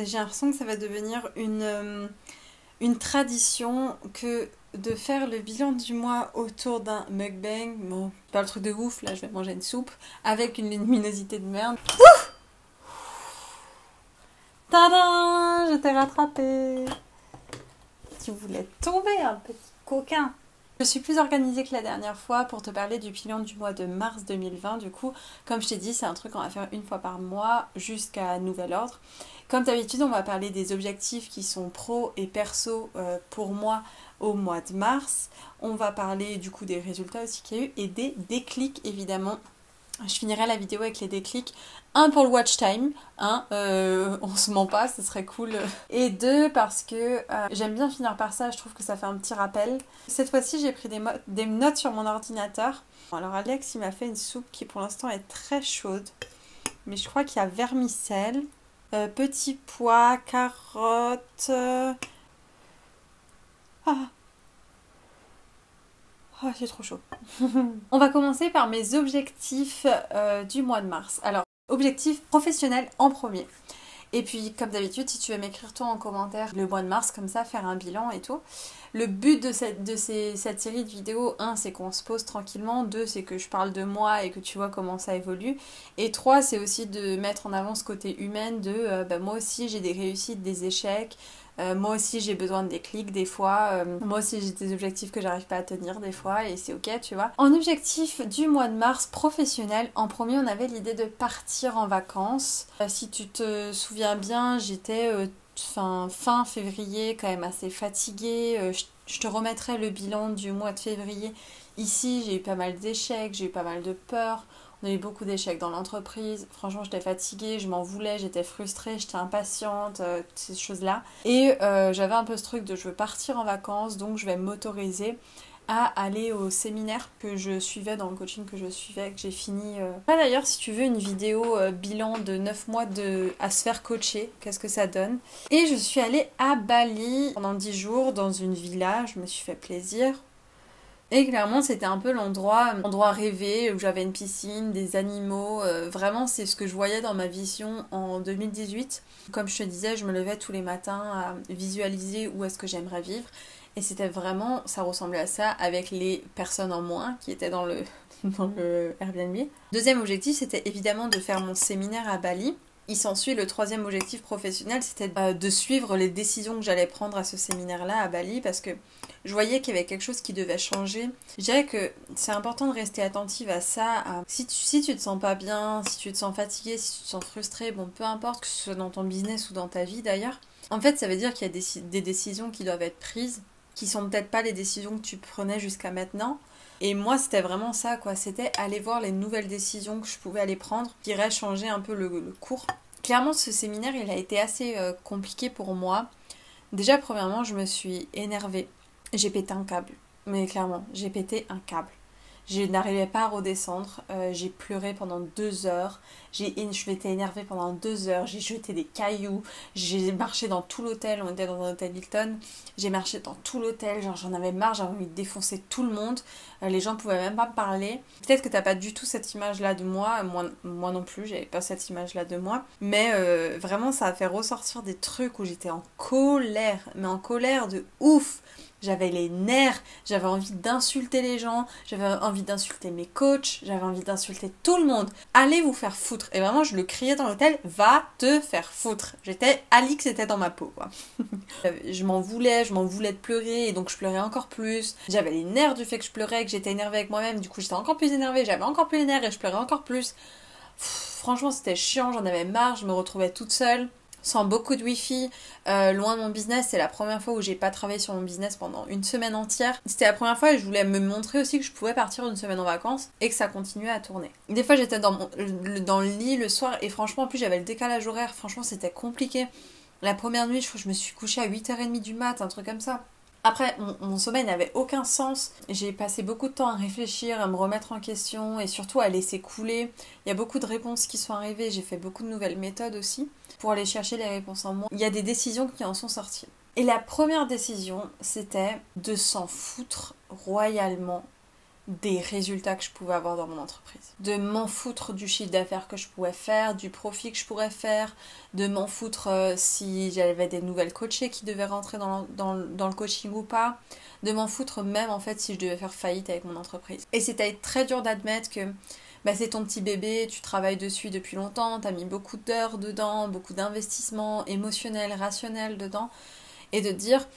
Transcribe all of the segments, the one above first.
J'ai l'impression que ça va devenir une tradition que de faire le bilan du mois autour d'un mukbang. Bon, pas le truc de ouf, là je vais manger une soupe avec une luminosité de merde. Tadam! Je t'ai rattrapé! Tu voulais tomber, un petit coquin! Je suis plus organisée que la dernière fois pour te parler du bilan du mois de mars 2020. Du coup, comme je t'ai dit, c'est un truc qu'on va faire une fois par mois jusqu'à nouvel ordre. Comme d'habitude, on va parler des objectifs qui sont pro et perso pour moi au mois de mars. On va parler du coup des résultats aussi qu'il y a eu et des déclics évidemment. Je finirai la vidéo avec les déclics. Un pour le watch time, on se ment pas, ce serait cool. Et deux parce que j'aime bien finir par ça, je trouve que ça fait un petit rappel. Cette fois-ci j'ai pris des notes sur mon ordinateur. Alors Alex il m'a fait une soupe qui pour l'instant est très chaude. Mais je crois qu'il y a vermicelle, petits pois, carottes... Oh, c'est trop chaud. On va commencer par mes objectifs du mois de mars. Alors, objectif professionnel en premier. Et puis, comme d'habitude, si tu veux m'écrire toi en commentaire le mois de mars, comme ça, faire un bilan et tout. Le but de cette série de vidéos, c'est qu'on se pose tranquillement. 2, c'est que je parle de moi et que tu vois comment ça évolue. Et 3, c'est aussi de mettre en avant ce côté humain de moi aussi j'ai des réussites, des échecs. Moi aussi j'ai besoin de déclics des fois, moi aussi j'ai des objectifs que j'arrive pas à tenir des fois et c'est ok tu vois. En objectif du mois de mars professionnel, en premier on avait l'idée de partir en vacances. Si tu te souviens bien, j'étais fin février quand même assez fatiguée. Je te remettrai le bilan du mois de février. Ici j'ai eu pas mal d'échecs, j'ai eu pas mal de peurs. On a eu beaucoup d'échecs dans l'entreprise. Franchement, j'étais fatiguée, je m'en voulais, j'étais frustrée, j'étais impatiente, ces choses-là. Et j'avais un peu ce truc de je veux partir en vacances, donc je vais m'autoriser à aller au séminaire que je suivais, dans le coaching que je suivais, que j'ai fini. Là d'ailleurs, si tu veux une vidéo bilan de 9 mois à se faire coacher, qu'est-ce que ça donne. Et je suis allée à Bali pendant 10 jours dans une villa, je me suis fait plaisir. Et clairement, c'était un peu l'endroit rêvé où j'avais une piscine, des animaux. Vraiment, c'est ce que je voyais dans ma vision en 2018. Comme je te disais, je me levais tous les matins à visualiser où est-ce que j'aimerais vivre. Et c'était vraiment, ça ressemblait à ça avec les personnes en moins qui étaient dans le Airbnb. Deuxième objectif, c'était évidemment de faire mon séminaire à Bali. Il s'ensuit le troisième objectif professionnel, c'était de suivre les décisions que j'allais prendre à ce séminaire-là à Bali parce que je voyais qu'il y avait quelque chose qui devait changer. Je dirais que c'est important de rester attentive à ça. Si tu te sens pas bien, si tu te sens fatigué, si tu te sens frustré, bon, peu importe que ce soit dans ton business ou dans ta vie d'ailleurs. En fait, ça veut dire qu'il y a des décisions qui doivent être prises, qui sont peut-être pas les décisions que tu prenais jusqu'à maintenant. Et moi, c'était vraiment ça, quoi. C'était aller voir les nouvelles décisions que je pouvais aller prendre, qui iraient changer un peu le cours. Clairement, ce séminaire, il a été assez compliqué pour moi. Déjà, premièrement, je me suis énervée. J'ai pété un câble. Mais clairement, j'ai pété un câble. Je n'arrivais pas à redescendre. J'ai pleuré pendant 2 heures. Je m'étais énervée pendant 2 heures. J'ai jeté des cailloux. J'ai marché dans tout l'hôtel. On était dans un hôtel Hilton. J'ai marché dans tout l'hôtel. Genre, j'en avais marre. J'avais envie de défoncer tout le monde. Les gens pouvaient même pas me parler. Peut-être que t'as pas du tout cette image-là de moi. Moi non plus, j'avais pas cette image-là de moi. Mais vraiment, ça a fait ressortir des trucs où j'étais en colère. Mais en colère de ouf. J'avais les nerfs, j'avais envie d'insulter les gens, j'avais envie d'insulter mes coachs, j'avais envie d'insulter tout le monde. Allez vous faire foutre. Et vraiment, je le criais dans l'hôtel, va te faire foutre. Alix était dans ma peau, quoi. je m'en voulais de pleurer, et donc je pleurais encore plus. J'avais les nerfs du fait que je pleurais, que j'étais énervée avec moi-même, du coup j'étais encore plus énervée, j'avais encore plus les nerfs et je pleurais encore plus. Franchement, c'était chiant, j'en avais marre, je me retrouvais toute seule. Sans beaucoup de wifi, loin de mon business. C'est la première fois où j'ai pas travaillé sur mon business pendant une semaine entière. C'était la première fois et je voulais me montrer aussi que je pouvais partir une semaine en vacances et que ça continuait à tourner. Des fois j'étais dans le lit le soir et franchement en plus j'avais le décalage horaire, franchement c'était compliqué. La première nuit je crois que je me suis couchée à 8h30 du mat, un truc comme ça. Après, mon sommeil n'avait aucun sens. J'ai passé beaucoup de temps à réfléchir, à me remettre en question et surtout à laisser couler. Il y a beaucoup de réponses qui sont arrivées. J'ai fait beaucoup de nouvelles méthodes aussi pour aller chercher les réponses en moi. Il y a des décisions qui en sont sorties. Et la première décision, c'était de s'en foutre royalement des résultats que je pouvais avoir dans mon entreprise. De m'en foutre du chiffre d'affaires que je pouvais faire, du profit que je pourrais faire, de m'en foutre si j'avais des nouvelles coachées qui devaient rentrer dans le coaching ou pas, de m'en foutre même en fait si je devais faire faillite avec mon entreprise. Et c'était très dur d'admettre que c'est ton petit bébé, tu travailles dessus depuis longtemps, t'as mis beaucoup d'heures dedans, beaucoup d'investissements émotionnels, rationnels dedans, et de dire,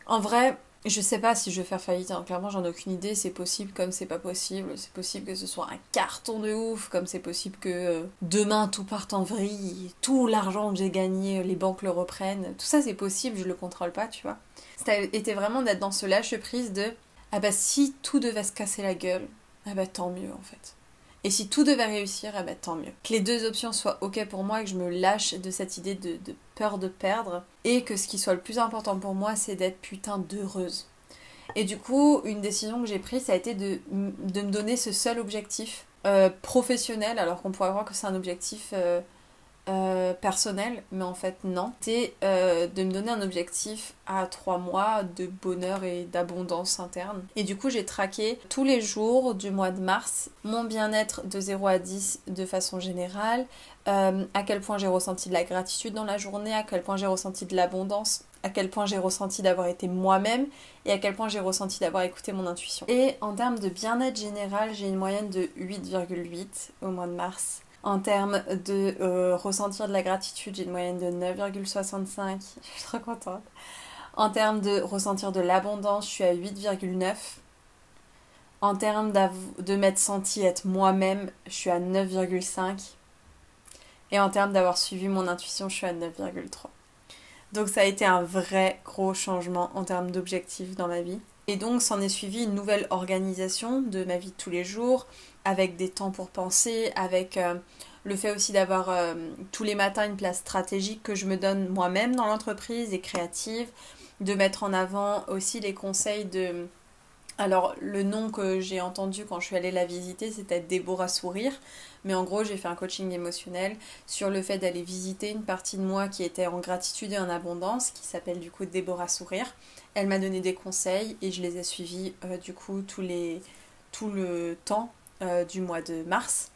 en vrai, je sais pas si je vais faire faillite, hein. Clairement j'en ai aucune idée, c'est possible comme c'est pas possible, c'est possible que ce soit un carton de ouf, comme c'est possible que demain tout parte en vrille, tout l'argent que j'ai gagné, les banques le reprennent, tout ça c'est possible, je le contrôle pas, tu vois. C'était vraiment d'être dans ce lâcher-prise de, ah bah si tout devait se casser la gueule, ah bah tant mieux en fait. Et si tout devait réussir, ah bah tant mieux. Que les deux options soient ok pour moi et que je me lâche de cette idée de peur de perdre. Et que ce qui soit le plus important pour moi, c'est d'être putain d'heureuse. Et du coup, une décision que j'ai prise, ça a été de me donner ce seul objectif professionnel, alors qu'on pourrait croire que c'est un objectif personnel, mais en fait non. C'est de me donner un objectif à 3 mois de bonheur et d'abondance interne. Et du coup j'ai traqué tous les jours du mois de mars mon bien-être de 0 à 10 de façon générale, à quel point j'ai ressenti de la gratitude dans la journée, à quel point j'ai ressenti de l'abondance, à quel point j'ai ressenti d'avoir été moi-même et à quel point j'ai ressenti d'avoir écouté mon intuition. Et en termes de bien-être général, j'ai une moyenne de 8,8 au mois de mars. En termes de ressentir de la gratitude, j'ai une moyenne de 9,65. Je suis trop contente. En termes de ressentir de l'abondance, je suis à 8,9. En termes de m'être sentie être moi-même, je suis à 9,5. Et en termes d'avoir suivi mon intuition, je suis à 9,3. Donc ça a été un vrai gros changement en termes d'objectifs dans ma vie. Et donc s'en est suivi une nouvelle organisation de ma vie de tous les jours, avec des temps pour penser, avec le fait aussi d'avoir tous les matins une place stratégique que je me donne moi-même dans l'entreprise et créative, de mettre en avant aussi les conseils de... Alors le nom que j'ai entendu quand je suis allée la visiter, c'était Déborah Sourire, mais en gros j'ai fait un coaching émotionnel sur le fait d'aller visiter une partie de moi qui était en gratitude et en abondance, qui s'appelle du coup Déborah Sourire. Elle m'a donné des conseils et je les ai suivis du coup tout le temps du mois de mars.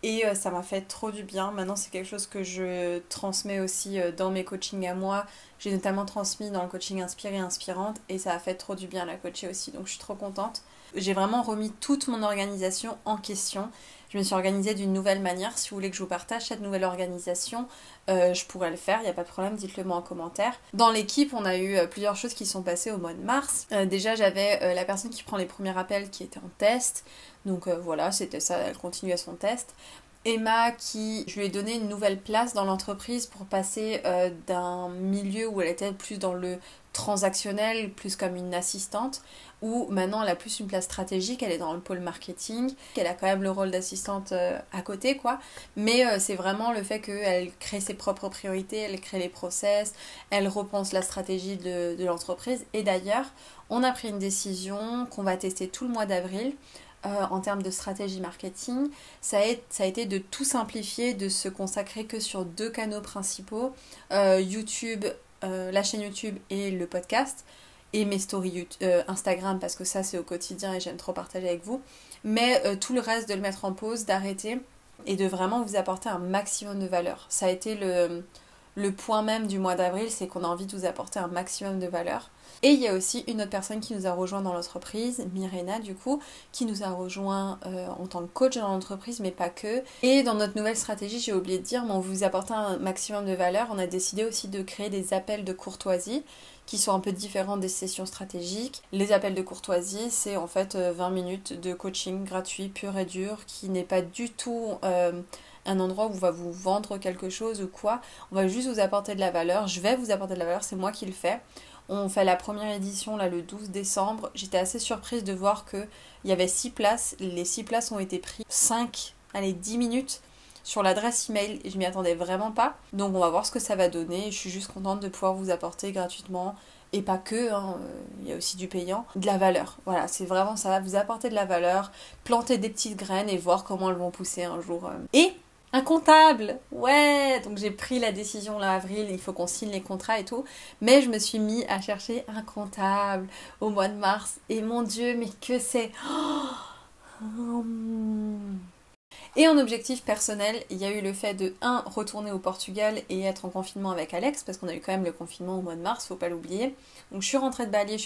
Et ça m'a fait trop du bien. Maintenant, c'est quelque chose que je transmets aussi dans mes coachings à moi. J'ai notamment transmis dans le coaching Inspirée Inspirante et ça a fait trop du bien à la coacher aussi. Donc, je suis trop contente. J'ai vraiment remis toute mon organisation en question. Je me suis organisée d'une nouvelle manière. Si vous voulez que je vous partage cette nouvelle organisation, je pourrais le faire. Il n'y a pas de problème, dites-le moi en commentaire. Dans l'équipe, on a eu plusieurs choses qui sont passées au mois de mars. Déjà, j'avais la personne qui prend les premiers appels qui était en test. Donc voilà, c'était ça, elle continuait son test. Emma, je lui ai donné une nouvelle place dans l'entreprise pour passer d'un milieu où elle était plus dans le transactionnel, plus comme une assistante, où maintenant elle a plus une place stratégique, elle est dans le pôle marketing, elle a quand même le rôle d'assistante à côté, quoi. Mais c'est vraiment le fait qu'elle crée ses propres priorités, elle crée les process, elle repense la stratégie de l'entreprise. Et d'ailleurs, on a pris une décision qu'on va tester tout le mois d'avril. En termes de stratégie marketing, ça a été de tout simplifier, de se consacrer que sur 2 canaux principaux, YouTube, la chaîne YouTube et le podcast, et mes stories Instagram, parce que ça c'est au quotidien et j'aime trop partager avec vous, mais tout le reste de le mettre en pause, d'arrêter et de vraiment vous apporter un maximum de valeur. Ça a été le point même du mois d'avril, c'est qu'on a envie de vous apporter un maximum de valeur. Et il y a aussi une autre personne qui nous a rejoint dans l'entreprise, Mirena du coup, qui nous a rejoint en tant que coach dans l'entreprise, mais pas que. Et dans notre nouvelle stratégie, j'ai oublié de dire, mais on vous apporte un maximum de valeur. On a décidé aussi de créer des appels de courtoisie qui sont un peu différents des sessions stratégiques. Les appels de courtoisie, c'est en fait 20 minutes de coaching gratuit, pur et dur, qui n'est pas du tout... un endroit où on va vous vendre quelque chose ou quoi. On va juste vous apporter de la valeur. Je vais vous apporter de la valeur, c'est moi qui le fais. On fait la première édition là le 12 décembre. J'étais assez surprise de voir qu'il y avait 6 places. Les 6 places ont été prises 10 minutes sur l'adresse email et je m'y attendais vraiment pas. Donc on va voir ce que ça va donner. Je suis juste contente de pouvoir vous apporter gratuitement, et pas que, hein, il y a aussi du payant, de la valeur. Voilà, c'est vraiment ça, vous apporter de la valeur, planter des petites graines et voir comment elles vont pousser un jour. Et un comptable, ouais, donc j'ai pris la décision là avril, il faut qu'on signe les contrats et tout, mais je me suis mis à chercher un comptable au mois de mars, et mon Dieu, mais que c'est... Et en objectif personnel, il y a eu le fait de retourner au Portugal et être en confinement avec Alex, parce qu'on a eu quand même le confinement au mois de mars, faut pas l'oublier. Donc je suis rentrée de Bali,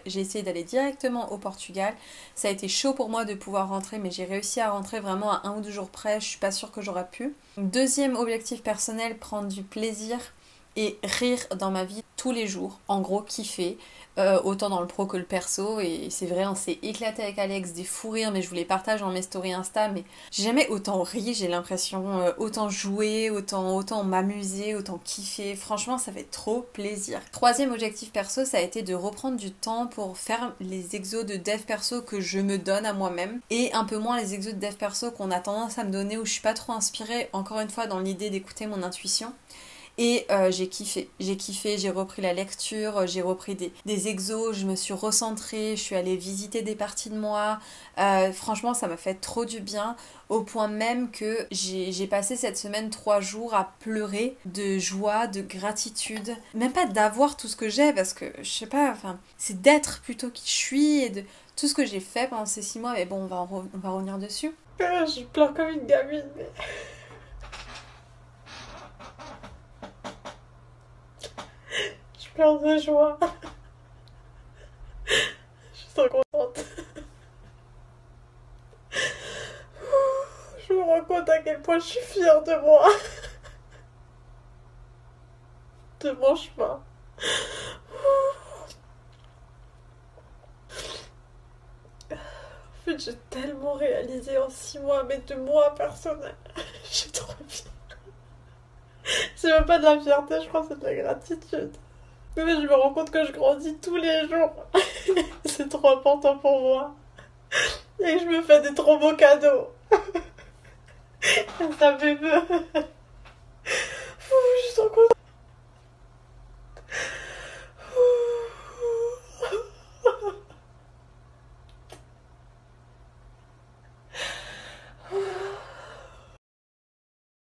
j'ai essayé d'aller directement au Portugal. Ça a été chaud pour moi de pouvoir rentrer, mais j'ai réussi à rentrer vraiment à 1 ou 2 jours près, je suis pas sûre que j'aurais pu. Deuxième objectif personnel, prendre du plaisir et rire dans ma vie tous les jours. En gros, kiffer. Autant dans le pro que le perso, et c'est vrai, on s'est éclaté avec Alex, des fous rires, mais je vous les partage dans mes stories Insta, mais j'ai jamais autant ri, j'ai l'impression, autant jouer, autant m'amuser, autant kiffer, franchement ça fait trop plaisir. Troisième objectif perso, ça a été de reprendre du temps pour faire les exos de dev perso que je me donne à moi-même, et un peu moins les exos de dev perso qu'on a tendance à me donner où je suis pas trop inspirée, encore une fois dans l'idée d'écouter mon intuition. Et j'ai kiffé, j'ai repris la lecture, j'ai repris des exos, je me suis recentrée, je suis allée visiter des parties de moi. Franchement, ça m'a fait trop du bien, au point même que j'ai passé cette semaine 3 jours à pleurer de joie, de gratitude. Même pas d'avoir tout ce que j'ai, parce que je sais pas, enfin, c'est d'être plutôt qui je suis et de tout ce que j'ai fait pendant ces 6 mois. Mais bon, on va revenir dessus. Je pleure comme une gamine, mais... Je pleure de joie. Je suis trop contente. Je me rends compte à quel point je suis fière de moi. De mon chemin. En fait, j'ai tellement réalisé en 6 mois, mais de moi personnel. J'ai trop fière. C'est même pas de la fierté, je crois que c'est de la gratitude. Mais je me rends compte que je grandis tous les jours. C'est trop important pour moi. Et que je me fais des trop beaux cadeaux. Ça fait peur. Je suis trop contente.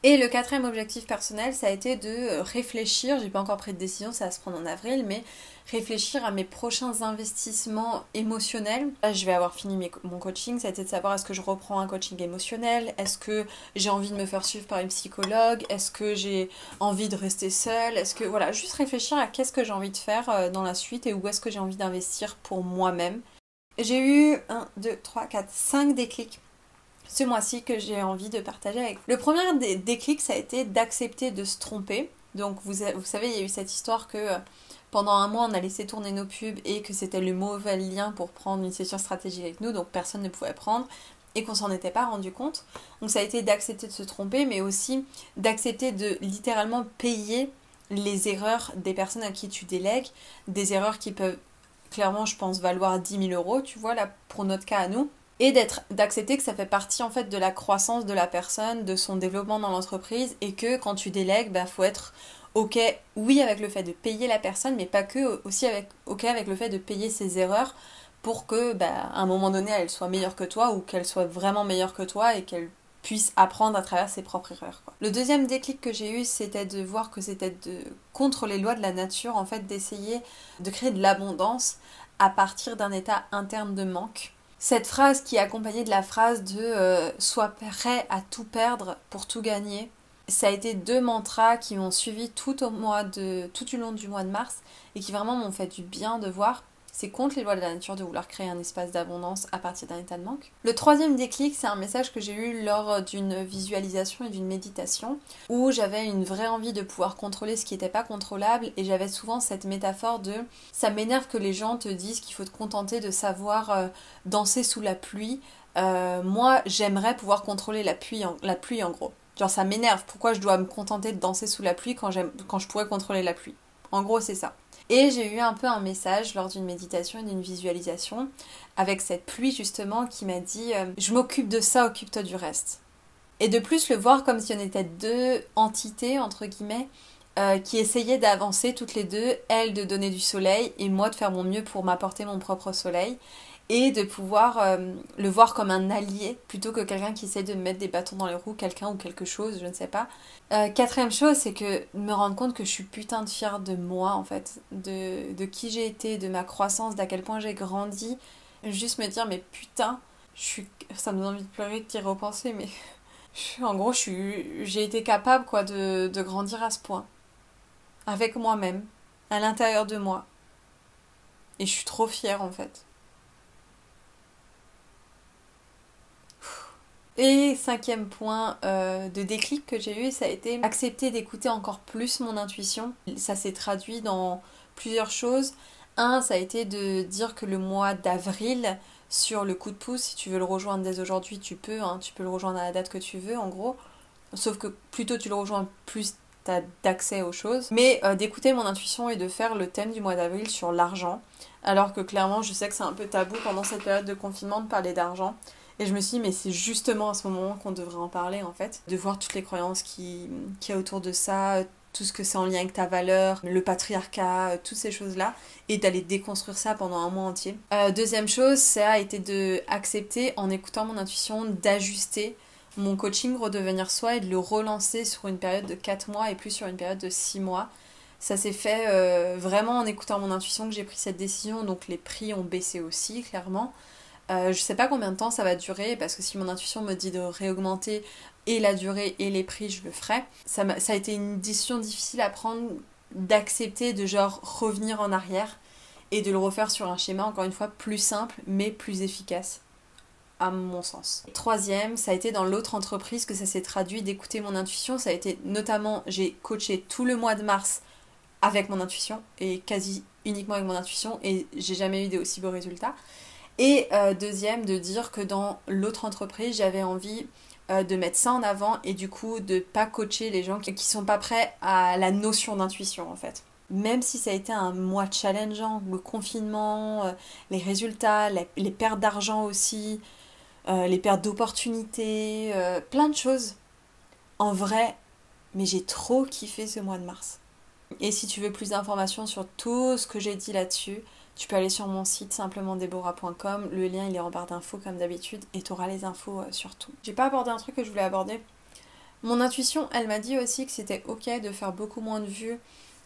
Et le quatrième objectif personnel, ça a été de réfléchir, j'ai pas encore pris de décision, ça va se prendre en avril, mais réfléchir à mes prochains investissements émotionnels. Là, je vais avoir fini mon coaching, ça a été de savoir est-ce que je reprends un coaching émotionnel, est-ce que j'ai envie de me faire suivre par une psychologue, est-ce que j'ai envie de rester seule, est-ce que... Voilà, juste réfléchir à qu'est-ce que j'ai envie de faire dans la suite et où est-ce que j'ai envie d'investir pour moi-même. J'ai eu 1, 2, 3, 4, 5 déclics ce mois-ci que j'ai envie de partager avec vous. Le premier déclic, ça a été d'accepter de se tromper. Donc vous savez, il y a eu cette histoire que pendant 1 mois, on a laissé tourner nos pubs et que c'était le mauvais lien pour prendre une session stratégique avec nous, donc personne ne pouvait prendre et qu'on s'en était pas rendu compte. Donc ça a été d'accepter de se tromper, mais aussi d'accepter de littéralement payer les erreurs des personnes à qui tu délègues, des erreurs qui peuvent clairement, je pense, valoir 10 000 euros, tu vois, là, pour notre cas à nous. Et d'accepter que ça fait partie en fait de la croissance de la personne, de son développement dans l'entreprise, et que quand tu délègues, faut être ok, oui avec le fait de payer la personne, mais pas que, aussi ok avec le fait de payer ses erreurs pour que à un moment donné elle soit meilleure que toi ou qu'elle soit vraiment meilleure que toi et qu'elle puisse apprendre à travers ses propres erreurs, quoi. Le deuxième déclic que j'ai eu, c'était de voir que c'était contre les lois de la nature, en fait, d'essayer de créer de l'abondance à partir d'un état interne de manque. Cette phrase qui est accompagnée de la phrase de sois prêt à tout perdre pour tout gagner, ça a été 2 mantras qui m'ont suivi tout du long du mois de mars et qui vraiment m'ont fait du bien de voir. C'est contre les lois de la nature de vouloir créer un espace d'abondance à partir d'un état de manque. Le troisième déclic, c'est un message que j'ai eu lors d'une visualisation et d'une méditation où j'avais une vraie envie de pouvoir contrôler ce qui n'était pas contrôlable et j'avais souvent cette métaphore de ça m'énerve que les gens te disent qu'il faut te contenter de savoir danser sous la pluie. Moi, j'aimerais pouvoir contrôler la pluie en gros. Genre ça m'énerve, pourquoi je dois me contenter de danser sous la pluie quand je pourrais contrôler la pluie. En gros, c'est ça. Et j'ai eu un peu un message lors d'une méditation et d'une visualisation avec cette pluie justement qui m'a dit je m'occupe de ça, occupe-toi du reste. Et de plus le voir comme si on était 2 entités entre guillemets qui essayaient d'avancer toutes les 2, elle de donner du soleil et moi de faire mon mieux pour m'apporter mon propre soleil et de pouvoir le voir comme un allié plutôt que quelqu'un qui essaie de me mettre des bâtons dans les roues, quelqu'un ou quelque chose, je ne sais pas. Quatrième chose, c'est que me rendre compte que je suis putain de fière de moi en fait, de qui j'ai été, de ma croissance, d'à quel point j'ai grandi. Juste me dire mais putain, Ça me donne envie de pleurer d'y repenser, mais en gros, j'ai été capable quoi, de grandir à ce point. Avec moi-même, à l'intérieur de moi. Et je suis trop fière en fait. Et cinquième point de déclic que j'ai eu, ça a été accepter d'écouter encore plus mon intuition. Ça s'est traduit dans plusieurs choses. Un, ça a été de dire que le mois d'avril, sur le coup de pouce, si tu veux le rejoindre dès aujourd'hui, tu peux. Hein, tu peux le rejoindre à la date que tu veux, en gros. Sauf que plus tôt tu le rejoins, plus t'as d'accès aux choses. Mais d'écouter mon intuition et de faire le thème du mois d'avril sur l'argent. Alors que clairement, je sais que c'est un peu tabou pendant cette période de confinement de parler d'argent. Et je me suis dit, mais c'est justement à ce moment qu'on devrait en parler en fait. De voir toutes les croyances qu'il y a autour de ça, tout ce que c'est en lien avec ta valeur, le patriarcat, toutes ces choses-là. Et d'aller déconstruire ça pendant un mois entier. Deuxième chose, ça a été d'accepter, en écoutant mon intuition, d'ajuster mon coaching Redevenir Soi et de le relancer sur une période de 4 mois et plus sur une période de 6 mois. Ça s'est fait vraiment en écoutant mon intuition que j'ai pris cette décision, donc les prix ont baissé aussi, clairement. Je sais pas combien de temps ça va durer, parce que si mon intuition me dit de réaugmenter et la durée et les prix, je le ferai. Ça a été une décision difficile à prendre, d'accepter de genre revenir en arrière et de le refaire sur un schéma, encore une fois, plus simple, mais plus efficace. À mon sens. Troisième, ça a été dans l'autre entreprise que ça s'est traduit d'écouter mon intuition. Ça a été notamment, j'ai coaché tout le mois de mars avec mon intuition et quasi uniquement avec mon intuition et j'ai jamais eu des aussi beaux résultats. Et deuxième, de dire que dans l'autre entreprise, j'avais envie de mettre ça en avant et du coup de pas coacher les gens qui sont pas prêts à la notion d'intuition en fait. Même si ça a été un mois challengeant, le confinement, les résultats, les pertes d'argent aussi, les pertes d'opportunités, plein de choses. En vrai, mais j'ai trop kiffé ce mois de mars. Et si tu veux plus d'informations sur tout ce que j'ai dit là-dessus, tu peux aller sur mon site simplementdeborah.com. Le lien il est en barre d'infos comme d'habitude et tu auras les infos sur tout. J'ai pas abordé un truc que je voulais aborder. Mon intuition, elle m'a dit aussi que c'était ok de faire beaucoup moins de vues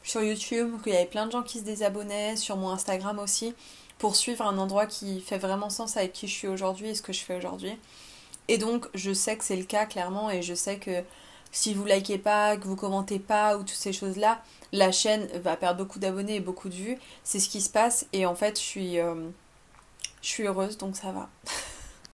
sur YouTube, qu'il y avait plein de gens qui se désabonnaient, sur mon Instagram aussi, pour suivre un endroit qui fait vraiment sens avec qui je suis aujourd'hui et ce que je fais aujourd'hui. Et donc je sais que c'est le cas clairement et je sais que si vous likez pas, que vous commentez pas ou toutes ces choses-là, la chaîne va perdre beaucoup d'abonnés et beaucoup de vues. C'est ce qui se passe et en fait je suis heureuse donc ça va.